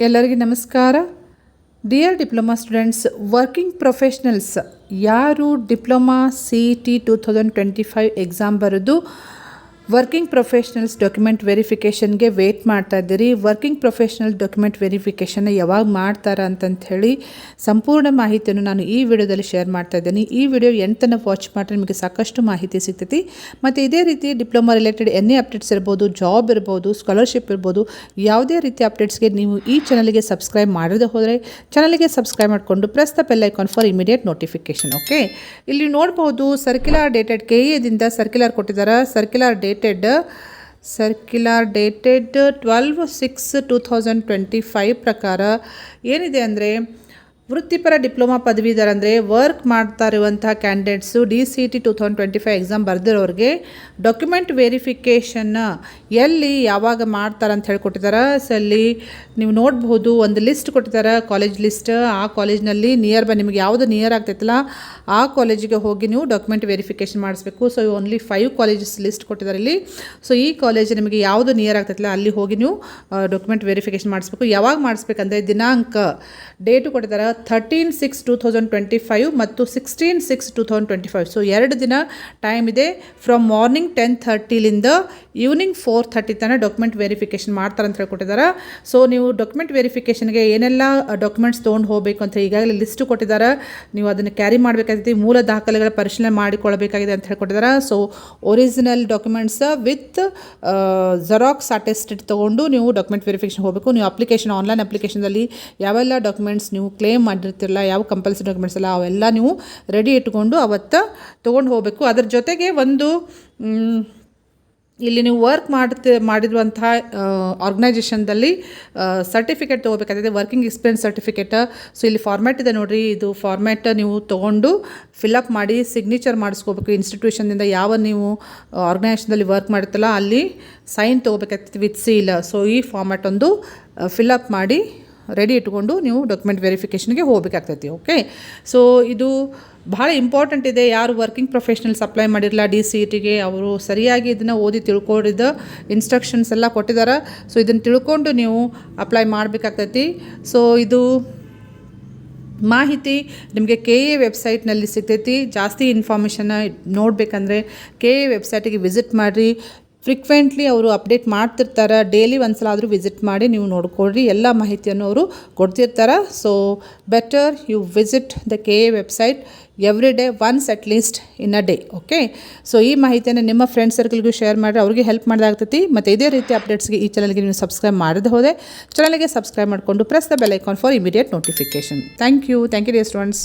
ಎಲ್ಲರಿಗೂ ನಮಸ್ಕಾರ. Dear diploma students, working professionals ಯಾರು ಡಿಪ್ಲೊಮಾ CET 2025 ಎಕ್ಸಾಮ್ ಬರೆದು ವರ್ಕಿಂಗ್ ಪ್ರೊಫೆಷ್ನಲ್ಸ್ ಡಾಕ್ಯುಮೆಂಟ್ ವೆರಿಫಿಕೇಷನ್ಗೆ ವೇಟ್ ಮಾಡ್ತಾ ಇದ್ದೀರಿ. ವರ್ಕಿಂಗ್ ಪ್ರೊಫೆಷ್ನಲ್ ಡಾಕ್ಯುಮೆಂಟ್ ವೆರಿಫಿಕೇಷನ್ನ ಯಾವಾಗ ಮಾಡ್ತಾರೆ ಅಂತಂತ ಹೇಳಿ ಸಂಪೂರ್ಣ ಮಾಹಿತಿಯನ್ನು ನಾನು ಈ ವಿಡಿಯೋದಲ್ಲಿ ಶೇರ್ ಮಾಡ್ತಾ ಇದ್ದೀನಿ. ಈ ವಿಡಿಯೋ ಎಂಟನ್ನು ವಾಚ್ ಮಾಡಿದ್ರೆ ನಿಮಗೆ ಸಾಕಷ್ಟು ಮಾಹಿತಿ ಸಿಗ್ತೈತಿ. ಮತ್ತು ಇದೇ ರೀತಿ ಡಿಪ್ಲೊಮಾ ರಿಲೇಟೆಡ್ ಎನಿ ಅಪ್ಡೇಟ್ಸ್ ಇರ್ಬೋದು, ಜಾಬ್ ಇರ್ಬೋದು, ಸ್ಕಾಲರ್ಶಿಪ್ ಇರ್ಬೋದು, ಯಾವುದೇ ರೀತಿ ಅಪ್ಡೇಟ್ಸ್ಗೆ ನೀವು ಈ ಚಾನಲ್ಗೆ ಸಬ್ಸ್ಕ್ರೈಬ್ ಮಾಡದೆ ಹೋದರೆ ಚಾನಲ್ಗೆ ಸಬ್ಸ್ಕ್ರೈಬ್ ಮಾಡಿಕೊಂಡು press the bell icon for immediate notification. Okay, ಇಲ್ಲಿ ನೋಡ್ಬೋದು ಸರ್ಕ್ಯುಲರ್ ಡೇಟೆಡ್ KEದಿಂದ ಸರ್ಕ್ಯುಲರ್ ಕೊಟ್ಟಿದ್ದಾರೆ. ಸರ್ಕ್ಯುಲರ್ ಡೇಟೆಡ್ 12/6/2025 ಪ್ರಕಾರ ಏನಿದೆ ಅಂದರೆ, ವೃತ್ತಿಪರ ಡಿಪ್ಲೊಮಾ ಪದವೀಧರ ಅಂದರೆ ವರ್ಕ್ ಮಾಡ್ತಾ ಇರುವಂತಹ ಕ್ಯಾಂಡಿಡೇಟ್ಸು DCET 2025 ಎಕ್ಸಾಮ್ ಬರೆದಿರೋರಿಗೆ ಡಾಕ್ಯುಮೆಂಟ್ ವೆರಿಫಿಕೇಷನ್ನ ಎಲ್ಲಿ ಯಾವಾಗ ಮಾಡ್ತಾರೆ ಅಂತ ಹೇಳ್ಕೊಟ್ಟಿದ್ದಾರೆ. ಸೊ ಅಲ್ಲಿ ನೀವು ನೋಡ್ಬೋದು, ಒಂದು ಲಿಸ್ಟ್ ಕೊಟ್ಟಿದ್ದಾರೆ, ಕಾಲೇಜ್ ಲಿಸ್ಟ್. ಆ ಕಾಲೇಜ್ನಲ್ಲಿ ನಿಯರ್ ಬೈ ನಿಮಗೆ ಯಾವುದು ನಿಯರ್ ಆಗ್ತೈತಲ್ಲ ಆ ಕಾಲೇಜಿಗೆ ಹೋಗಿ ನೀವು ಡಾಕ್ಯುಮೆಂಟ್ ವೆರಿಫಿಕೇಷನ್ ಮಾಡಿಸ್ಬೇಕು. ಸೊ ಓನ್ಲಿ 5 ಕಾಲೇಜಸ್ ಲಿಸ್ಟ್ ಕೊಟ್ಟಿದ್ದಾರೆ ಇಲ್ಲಿ. ಸೊ ಈ ಕಾಲೇಜ್ ನಿಮಗೆ ಯಾವುದು ನಿಯರ್ ಆಗ್ತೈತಲ್ಲ ಅಲ್ಲಿ ಹೋಗಿ ನೀವು ಡಾಕ್ಯುಮೆಂಟ್ ವೆರಿಫಿಕೇಷನ್ ಮಾಡಿಸ್ಬೇಕು. ಯಾವಾಗ ಮಾಡಿಸ್ಬೇಕಂದ್ರೆ ದಿನಾಂಕ ಡೇಟು ಕೊಟ್ಟಿದ್ದಾರೆ 13/6/2025 ಮತ್ತು 16/6/2025. ಸೊ 2 ದಿನ ಟೈಮ್ ಇದೆ. ಫ್ರಮ್ ಮಾರ್ನಿಂಗ್ 10:30ಲಿಂದ ಈವ್ನಿಂಗ್ 4:30 ತನಕ ಡಾಕ್ಯುಮೆಂಟ್ ವೆರಿಫಿಕೇಷನ್ ಮಾಡ್ತಾರೆ ಅಂತ ಹೇಳ್ಕೊಟ್ಟಿದ್ದಾರೆ. ಸೊ ನೀವು ಡಾಕ್ಯುಮೆಂಟ್ ವೆರಿಫಿಕೇಷನ್ಗೆ ಏನೆಲ್ಲ ಡಾಕ್ಯುಮೆಂಟ್ಸ್ ತೊಗೊಂಡು ಹೋಗಬೇಕು ಅಂತ ಈಗಾಗಲೇ ಲಿಸ್ಟು ಕೊಟ್ಟಿದ್ದಾರೆ. ನೀವು ಅದನ್ನು ಕ್ಯಾರಿ ಮಾಡಬೇಕಾಗಿದೆ, ಮೂಲ ದಾಖಲೆಗಳ ಪರಿಶೀಲನೆ ಮಾಡಿಕೊಳ್ಳಬೇಕಾಗಿದೆ ಅಂತ ಹೇಳ್ಕೊಟ್ಟಿದ್ದಾರೆ. So original documents with xerox attested ತೊಗೊಂಡು ನೀವು ಡಾಕ್ಯುಮೆಂಟ್ ವೆರಿಫಿಕೇಷನ್ ಹೋಗಬೇಕು. ನೀವು ಅಪ್ಲಿಕೇಶನ್ ಆನ್ಲೈನ್ ಅಪ್ಲಿಕೇಶನ್ದಲ್ಲಿ ಯಾವೆಲ್ಲ ಡಾಕ್ಯುಮೆಂಟ್ಸ್ ನೀವು ಕ್ಲೇಮ್ ಮಾಡಿರ್ತಿರಲ್ಲ, ಯಾವ ಕಂಪಲ್ಸರಿ ಡಾಕ್ಯುಮೆಂಟ್ಸ್ ಎಲ್ಲ ಅವೆಲ್ಲ ನೀವು ರೆಡಿ ಇಟ್ಕೊಂಡು ಅವತ್ತು ತೊಗೊಂಡು ಹೋಗಬೇಕು. ಅದರ ಜೊತೆಗೆ ಒಂದು ಇಲ್ಲಿ ನೀವು ವರ್ಕ್ ಮಾಡಿರುವಂತಹ ಆರ್ಗನೈಜೇಷನ್ದಲ್ಲಿ ಸರ್ಟಿಫಿಕೇಟ್ ತೊಗೋಬೇಕಾಗಿದೆ, ವರ್ಕಿಂಗ್ ಎಕ್ಸ್ಪೀರಿಯನ್ಸ್ ಸರ್ಟಿಫಿಕೇಟ್. ಸೊ ಇಲ್ಲಿ ಫಾರ್ಮ್ಯಾಟ್ ಇದೆ ನೋಡಿರಿ, ಇದು ಫಾರ್ಮ್ಯಾಟ್ ನೀವು ತೊಗೊಂಡು ಫಿಲಪ್ ಮಾಡಿ ಸಿಗ್ನೇಚರ್ ಮಾಡಿಸ್ಕೋಬೇಕು. ಇನ್ಸ್ಟಿಟ್ಯೂಷನ್ನಿಂದ ಯಾವ ನೀವು ಆರ್ಗನೈಜೇಷನ್ದಲ್ಲಿ ವರ್ಕ್ ಮಾಡಿರ್ತಲ್ಲ ಅಲ್ಲಿ ಸೈನ್ ತೊಗೋಬೇಕಾಗ್ತದೆ ವಿತ್ ಸೀಲ್. ಸೊ ಈ ಫಾರ್ಮ್ಯಾಟ್ ಒಂದು ಫಿಲಪ್ ಮಾಡಿ ರೆಡಿ ಇಟ್ಕೊಂಡು ನೀವು ಡಾಕ್ಯುಮೆಂಟ್ ವೆರಿಫಿಕೇಷನ್ಗೆ ಹೋಗಬೇಕಾಗ್ತೈತಿ. ಓಕೆ, ಸೊ ಇದು ಭಾಳ ಇಂಪಾರ್ಟೆಂಟ್ ಇದೆ. ಯಾರು ವರ್ಕಿಂಗ್ ಪ್ರೊಫೆಷ್ನಲ್ಸ್ ಅಪ್ಲೈ ಮಾಡಿರಲ್ಲ DCETಗೆ ಅವರು ಸರಿಯಾಗಿ ಇದನ್ನು ಓದಿ ತಿಳ್ಕೊಂಡಿದ್ದ ಇನ್ಸ್ಟ್ರಕ್ಷನ್ಸ್ ಎಲ್ಲ ಕೊಟ್ಟಿದ್ದಾರೆ. ಸೊ ಇದನ್ನು ತಿಳ್ಕೊಂಡು ನೀವು ಅಪ್ಲೈ ಮಾಡಬೇಕಾಗ್ತೈತಿ. ಸೊ ಇದು ಮಾಹಿತಿ ನಿಮಗೆ KA ವೆಬ್ಸೈಟ್ನಲ್ಲಿ ಸಿಗ್ತೈತಿ. ಜಾಸ್ತಿ ಇನ್ಫಾರ್ಮೇಷನ್ನ ನೋಡಬೇಕಂದ್ರೆ KA ವೆಬ್ಸೈಟಿಗೆ ವಿಸಿಟ್ ಮಾಡಿರಿ. ಫ್ರೀಕ್ವೆಂಟ್ಲಿ ಅವರು ಅಪ್ಡೇಟ್ ಮಾಡ್ತಿರ್ತಾರೆ. ಡೈಲಿ ಒಂದ್ಸಲ ಆದರೂ ವಿಸಿಟ್ ಮಾಡಿ ನೀವು ನೋಡ್ಕೊಳ್ರಿ, ಎಲ್ಲ ಮಾಹಿತಿಯನ್ನು ಅವರು ಕೊಡ್ತಿರ್ತಾರೆ. So better you visit the KA website every day once at least in a day. Okay, so ಈ ಮಾಹಿತಿಯನ್ನು ನಿಮ್ಮ ಫ್ರೆಂಡ್ ಸರ್ಕಲ್ಗೂ ಶೇರ್ ಮಾಡಿರಿ, ಅವ್ರಿಗೆ ಹೆಲ್ಪ್ ಮಾಡೋದಾಗ್ತೈತಿ. ಮತ್ತು ಇದೇ ರೀತಿ ಅಪ್ಡೇಟ್ಸ್ಗೆ ಈ ಚಾನಲ್ಗೆ ನೀವು ಸಬ್ಸ್ಕ್ರೈಬ್ ಮಾಡದೆ ಹೋದೆ ಚಾನಲ್ಗೆ ಸಬ್ಸ್ಕ್ರೈಬ್ ಮಾಡಿಕೊಂಡು press the bell icon for immediate notification. Thank you dear students.